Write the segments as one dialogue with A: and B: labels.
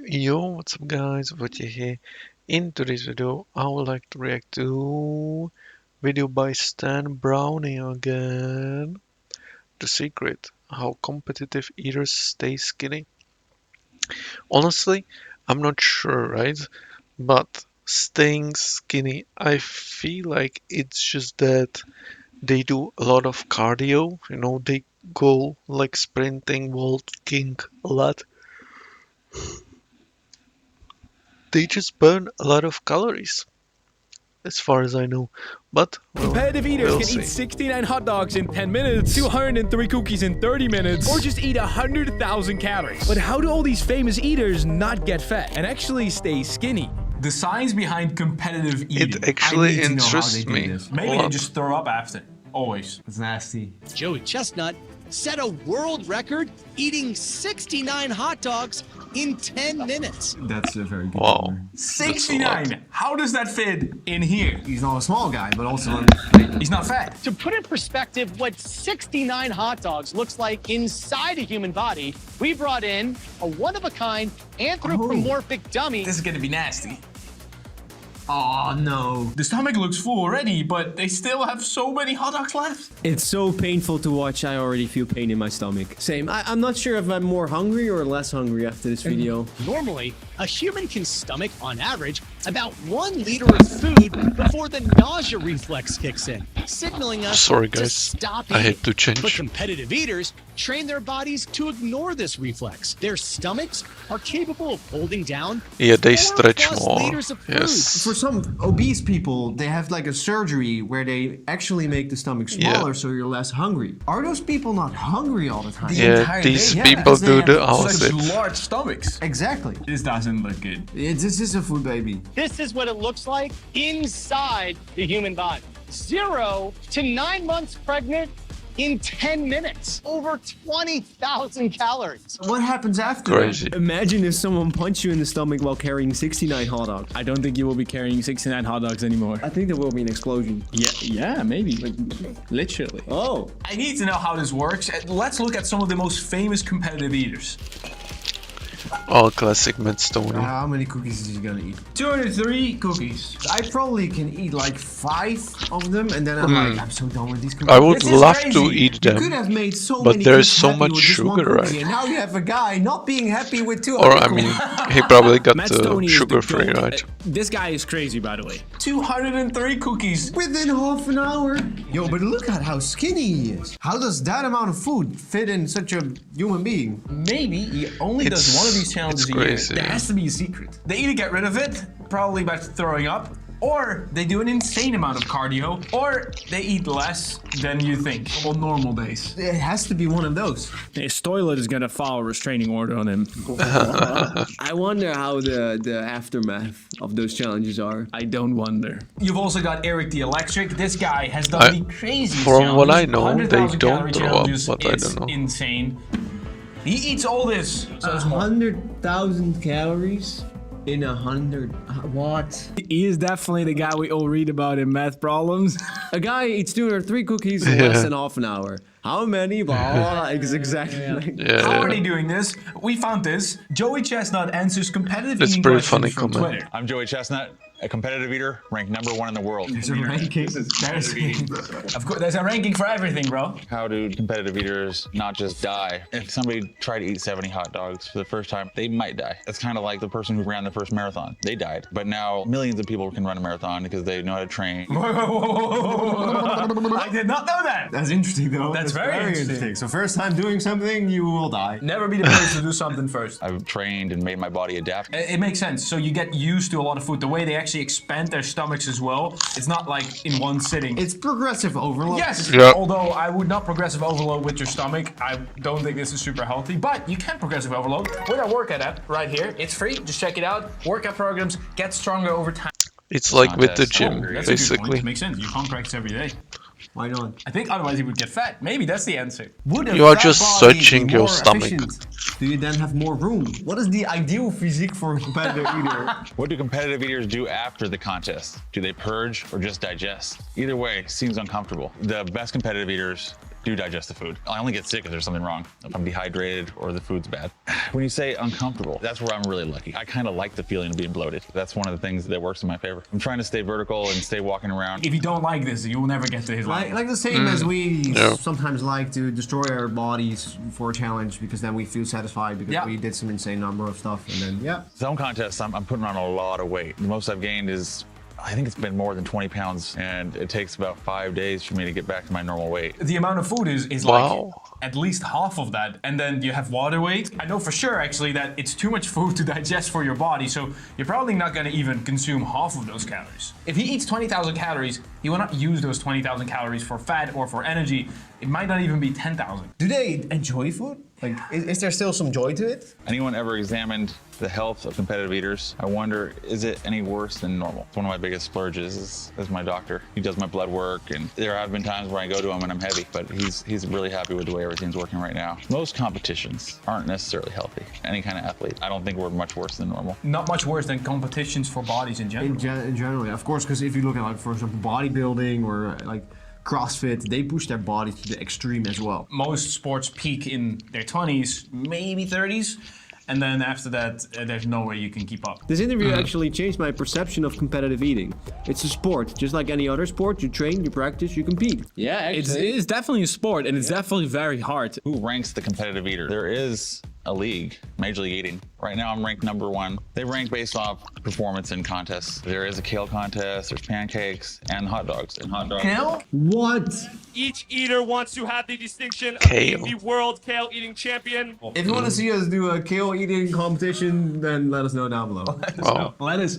A: Yo, what's up guys, Vojtech here. In today's video, I would like to react to video by Stan Brownie again. The secret, how competitive eaters stay skinny. Honestly, I'm not sure, right? But staying skinny, I feel like it's just that they do a lot of cardio, they go like sprinting, walking a lot. They just burn a lot of calories, as far as I know. But
B: competitive eaters
A: we'll
B: can
A: see.
B: eat 69 hot dogs in 10 minutes, 203 cookies in 30 minutes, or just eat 100,000 calories. But how do all these famous eaters not get fat and actually stay skinny?
C: The science behind competitive eating.
A: It actually
C: I need to know how
A: interests
C: they do
A: me.
C: this. Maybe
A: a
C: they
A: lot.
C: just throw up after. Always.
D: It's nasty.
E: Joey Chestnut set a world record eating 69 hot dogs in 10 minutes.
D: That's a very good
A: Wow.
D: number.
C: 69. How does that fit in here?
D: He's not a small guy, but also
C: He's not fat.
E: To put in perspective what 69 hot dogs looks like inside a human body, we brought in a one-of-a-kind anthropomorphic dummy.
C: This is gonna be nasty.
D: oh no.
C: The stomach looks full already, but they still have so many hot dogs left.
F: It's so painful to watch. I already feel pain in my stomach. Same. I'm not sure if I'm more hungry or less hungry after this video.
E: Normally, a human can stomach, on average, about 1 liter of food before the nausea reflex kicks in, signaling us
A: Sorry
E: to
A: guys,
E: stop
A: I
E: eating.
A: hate to
E: But
A: change.
E: competitive eaters train their bodies to ignore this reflex. Their stomachs are capable of holding down
A: Yeah, they
E: 4+
A: stretch more.
E: liters of food.
A: Yes.
D: For some obese people, they have like a surgery where they actually make the stomach smaller so you're less hungry. Are those people not hungry all the time?
A: Yeah,
C: entire
A: these
C: day, yeah,
A: people
D: because they
A: do
D: have
A: the
C: Such
A: opposite.
C: large stomachs.
D: Exactly.
C: This doesn't look good.
D: This is a food baby.
E: This is what it looks like inside the human body. 0 to 9 months pregnant in 10 minutes. Over 20,000 calories.
D: What happens after
A: Crazy.
F: Imagine if someone punched you in the stomach while carrying 69 hot dogs.
B: I don't think you will be carrying 69 hot dogs anymore.
F: I think there will be an explosion.
B: Yeah, maybe. Like, literally.
F: Oh.
C: I need to know how this works. Let's look at some of the most famous competitive eaters.
A: All classic Matt Stoney.
D: How many cookies is he gonna eat?
C: 203 cookies.
D: I probably can eat like 5 of them, and then I'm like, I'm so done with these cookies.
A: I would
C: This is
A: love
C: crazy.
A: to eat
D: You could
A: them.
D: have made so
A: But
D: many
A: there's
D: kids
A: so
D: happy
A: much
D: with just one
A: sugar,
D: cookie,
A: right?
D: And now you have a guy not being happy with 2
A: Or
D: other
A: I mean,
D: cookies.
A: he probably got
B: Matt Stoney is the
A: sugar free,
B: goat.
A: right?
B: This guy is crazy, by the way.
C: 203 cookies.
D: Within half an hour. Yo, but look at how skinny he is. How does that amount of food fit in such a human being?
C: Maybe he only does
A: It's-
C: one of these challenges
A: it's
C: a year.
A: crazy.
C: There has to be a secret. They either get rid of it, probably by throwing up, or they do an insane amount of cardio, or they eat less than you think on normal days.
D: It has to be one of those.
B: His toilet is gonna file a restraining order on him.
F: I wonder how the aftermath of those challenges are.
B: I don't wonder.
C: You've also got Eric the Electric. This guy has done
A: I-
C: the crazy
A: from what I
C: challenges.
A: know,
C: 100,000
A: they don't
C: calorie
A: throw up,
C: challenges.
A: but I
C: It's
A: don't know.
C: insane. He eats all this. So it's more.
D: 100,000 calories in 100. What?
B: He is definitely the guy we all read about in math problems.
F: A guy eats 203 cookies in less than half an hour. How many? Blah, blah, blah. It's exactly like
C: How are they doing this? We found this. Joey Chestnut answers competitive
A: That's
C: eating
A: pretty
C: questions
A: funny
C: from
A: comment.
C: Twitter.
G: I'm Joey Chestnut, a competitive eater, ranked #1 in the world.
D: There's a ranking.
C: Of course, there's a ranking for everything, bro.
G: How do competitive eaters not just die? If somebody tried to eat 70 hot dogs for the first time, they might die. It's kind of like the person who ran the first marathon. They died. But now millions of people can run a marathon because they know how to train.
C: I did not know that.
D: That's interesting though.
C: That's very interesting.
D: So first time doing something, you will die.
C: Never be the first to do something first.
G: I've trained and made my body adapt.
C: It makes sense. So you get used to a lot of food. The way they actually expand their stomachs as well. It's not like in one sitting.
D: It's progressive overload.
C: Yes,
A: Yeah.
C: although I would not progressive overload with your stomach. I don't think this is super healthy, but you can progressive overload with our workout app right here. It's free, just check it out. Workout programs get stronger over time.
A: It's like with the
G: Contest.
A: gym,
C: That's a good
A: basically.
C: point. Makes sense. You can't practice every day.
D: Why not?
C: I think otherwise he would get fat. Maybe that's the answer.
D: Would a
A: You are
D: fat
A: just
D: body be
A: searching your
D: more
A: stomach.
D: efficient? Do you then have more room? What is the ideal physique for a competitive eater?
G: What do competitive eaters do after the contest? Do they purge or just digest? Either way, seems uncomfortable. The best competitive eaters do digest the food. I only get sick if there's something wrong, if I'm dehydrated or the food's bad. When you say uncomfortable, that's where I'm really lucky. I kind of like the feeling of being bloated. That's one of the things that works in my favor. I'm trying to stay vertical and stay walking around.
C: If you don't like this, you will never get to his level.
D: Like the same as we sometimes like to destroy our bodies for a challenge because then we feel satisfied because we did some insane number of stuff and then
G: Some contests, I'm putting on a lot of weight. The most I've gained is, I think it's been more than 20 pounds, and it takes about 5 days for me to get back to my normal weight.
C: The amount of food is like at least half of that, and then you have water weight. I know for sure, actually, that it's too much food to digest for your body, so you're probably not gonna even consume half of those calories. If he eats 20,000 calories, he will not use those 20,000 calories for fat or for energy. It might not even be 10,000.
D: Do they enjoy food? Like, is there still some joy to it?
G: Anyone ever examined the health of competitive eaters? I wonder, is it any worse than normal? One of my biggest splurges is my doctor. He does my blood work, and there have been times where I go to him and I'm heavy, but he's really happy with the way everything's working right now. Most competitions aren't necessarily healthy. Any kind of athlete, I don't think we're much worse than normal.
C: Not much worse than competitions for bodies in general.
D: In general, of course, because if you look at, like, for example, bodybuilding or like CrossFit, they push their bodies to the extreme as well.
C: Most sports peak in their 20s, maybe 30s. And then after that, there's no way you can keep up.
F: This interview actually changed my perception of competitive eating. It's a sport, just like any other sport. You train, you practice, you compete.
B: Yeah, it's definitely a sport, and it's definitely very hard.
G: Who ranks the competitive eater? There is a league, Major League Eating. Right now I'm ranked #1. They rank based off performance in contests. There is a kale contest, there's pancakes, and hot dogs.
D: Kale? What?
H: Each eater wants to have the distinction of
A: Kale.
H: being the world kale eating champion.
D: If you want to see us do a kale eating competition, then let us know down below.
C: Let us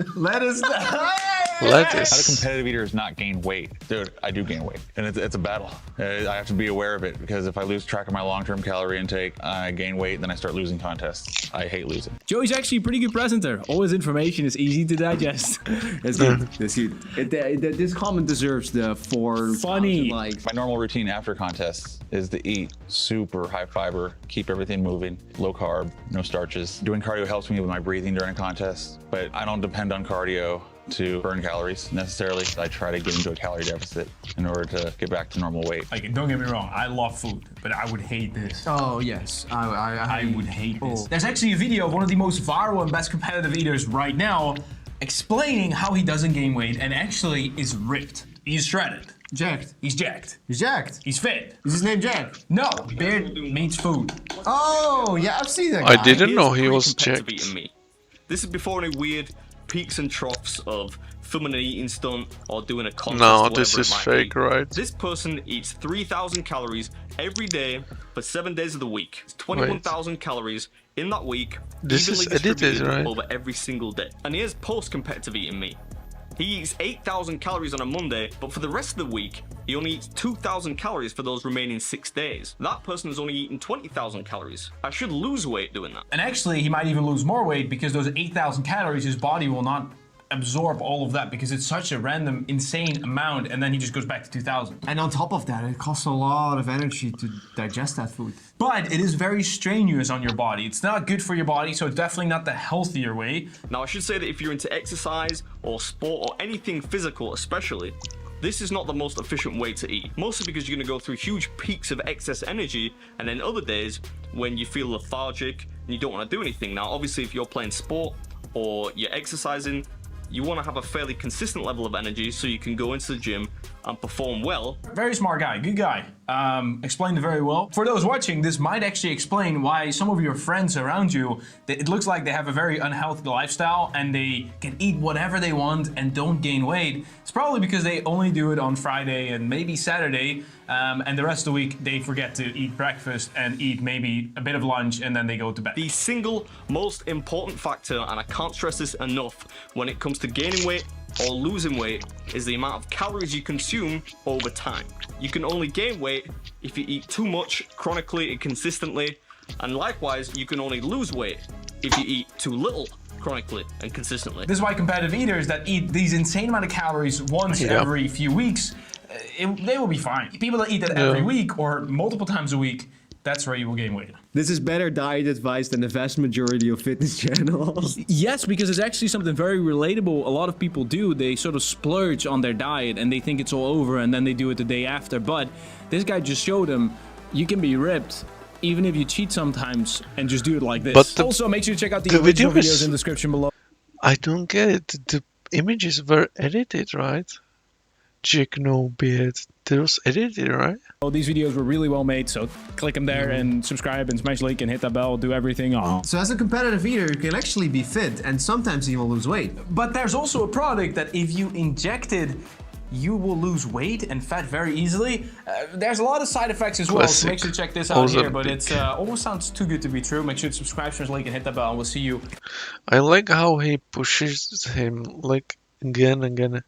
G: How do competitive eaters not gain weight? Dude, I do gain weight, and it's a battle. I have to be aware of it, because if I lose track of my long-term calorie intake, I gain weight, then I start losing contests. I hate losing.
B: Joey's actually a pretty good presenter. All his information is easy to digest.
F: That's good. That's good. This comment deserves the 4
B: Funny.
F: likes.
G: My normal routine after contests is to eat super high fiber, keep everything moving, low carb, no starches. Doing cardio helps me with my breathing during a contest, but I don't depend on cardio to burn calories necessarily. I try to get into a calorie deficit in order to get back to normal weight.
C: Like, don't get me wrong, I love food, but I would hate this.
D: Oh, yes.
C: I would hate this. There's actually a video of one of the most viral and best competitive eaters right now explaining how he doesn't gain weight and actually is ripped. He's shredded.
D: Jacked.
C: He's jacked.
D: He's jacked.
C: He's fit.
D: Is his name Jack?
C: No, beard means food.
D: Oh, yeah, I've seen that guy.
A: I didn't know he was
I: competitive
A: checked.
I: eating me. This is before any weird peaks and troughs of filming an eating stunt or doing a contest.
A: No,
I: or
A: this
I: whatever
A: is
I: it might
A: fake,
I: be.
A: right?
I: This person eats 3,000 calories every day for 7 days of the week. It's 21,000 calories in that week,
A: This is
I: evenly
A: edited,
I: distributed
A: right?
I: over every single day. And here's post-competitive eating me. He eats 8,000 calories on a Monday, but for the rest of the week, he only eats 2,000 calories for those remaining 6 days. That person has only eaten 20,000 calories. I should lose weight doing that.
C: And actually, he might even lose more weight because those 8,000 calories, his body will not absorb all of that because it's such a random, insane amount, and then he just goes back to 2,000.
D: And on top of that, it costs a lot of energy to digest that food.
C: But it is very strenuous on your body. It's not good for your body, so it's definitely not the healthier way.
I: Now, I should say that if you're into exercise or sport or anything physical especially, this is not the most efficient way to eat. Mostly because you're gonna go through huge peaks of excess energy, and then other days when you feel lethargic and you don't wanna do anything. Now, obviously, if you're playing sport or you're exercising, you want to have a fairly consistent level of energy so you can go into the gym and perform well.
C: Very smart guy, good guy. Explained it very well. For those watching, this might actually explain why some of your friends around you, it looks like they have a very unhealthy lifestyle and they can eat whatever they want and don't gain weight. It's probably because they only do it on Friday and maybe Saturday, and the rest of the week they forget to eat breakfast and eat maybe a bit of lunch and then they go to bed.
I: The single most important factor, and I can't stress this enough, when it comes to gaining weight or losing weight, is the amount of calories you consume over time. You can only gain weight if you eat too much chronically and consistently, and likewise, you can only lose weight if you eat too little chronically and consistently.
C: This is why competitive eaters that eat these insane amount of calories once every few weeks, they will be fine. People that eat that every week or multiple times a week, that's where you will gain weight.
F: This is better diet advice than the vast majority of fitness channels.
B: Yes, because it's actually something very relatable. A lot of people do. They sort of splurge on their diet and they think it's all over and then they do it the day after. But This guy just showed him you can be ripped even if you cheat sometimes and just do it like this.
A: But
B: Also, make sure to check out the
A: the
B: original
A: video
B: videos
A: is-
B: in the description below.
A: I don't get it. The images were edited, right? Chick no beard. That was edited, right?
B: These videos were really well made, so click them there and subscribe and smash the link and hit that bell, do everything.
D: So as a competitive eater, you can actually be fit and sometimes even lose weight.
C: But there's also a product that if you inject it, you will lose weight and fat very easily. There's a lot of side effects as well, so make sure to check this out here. But it's almost sounds too good to be true. Make sure to subscribe, smash the link, and hit that bell, and we'll see you.
A: I like how he pushes him like again and again.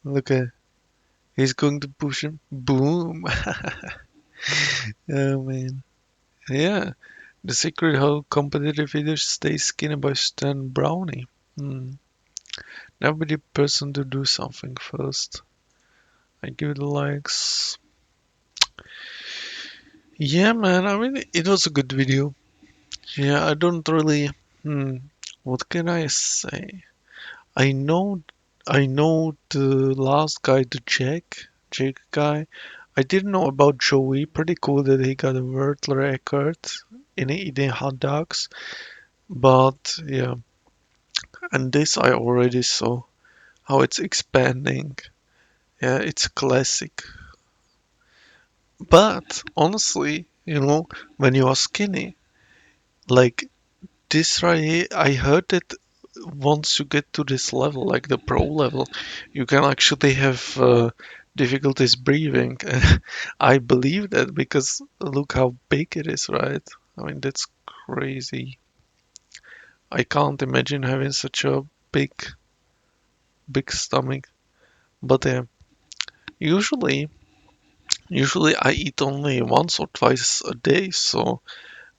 A: Look at, he's going to push him. Boom. Oh man. Yeah. The secret how competitive eaters stay skinny by Stan Brownie. Never be the person to do something first. I give it the likes. Yeah, man. I mean, it was a good video. Yeah, I don't really. What can I say? I know the last guy, the Czech guy. I didn't know about Joey. Pretty cool that he got a world record in eating hot dogs. But yeah, and this I already saw how it's expanding. Yeah, it's a classic. But honestly, you know, when you are skinny, like this right here, I heard that once you get to this level, like the pro level, you can actually have difficulties breathing. And I believe that because look how big it is, right? I mean, that's crazy. I can't imagine having such a big stomach. But usually I eat only once or twice a day, so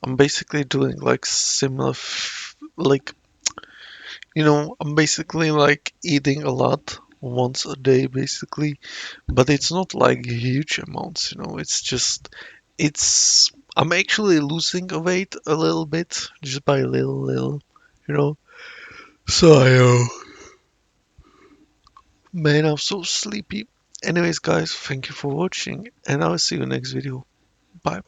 A: I'm basically doing like similar, like, you know, I'm basically like eating a lot once a day, basically, but it's not like huge amounts, you know, it's just, I'm actually losing weight a little bit, just by a little, you know, so man, I'm so sleepy. Anyways, guys, thank you for watching, and I'll see you next video. Bye.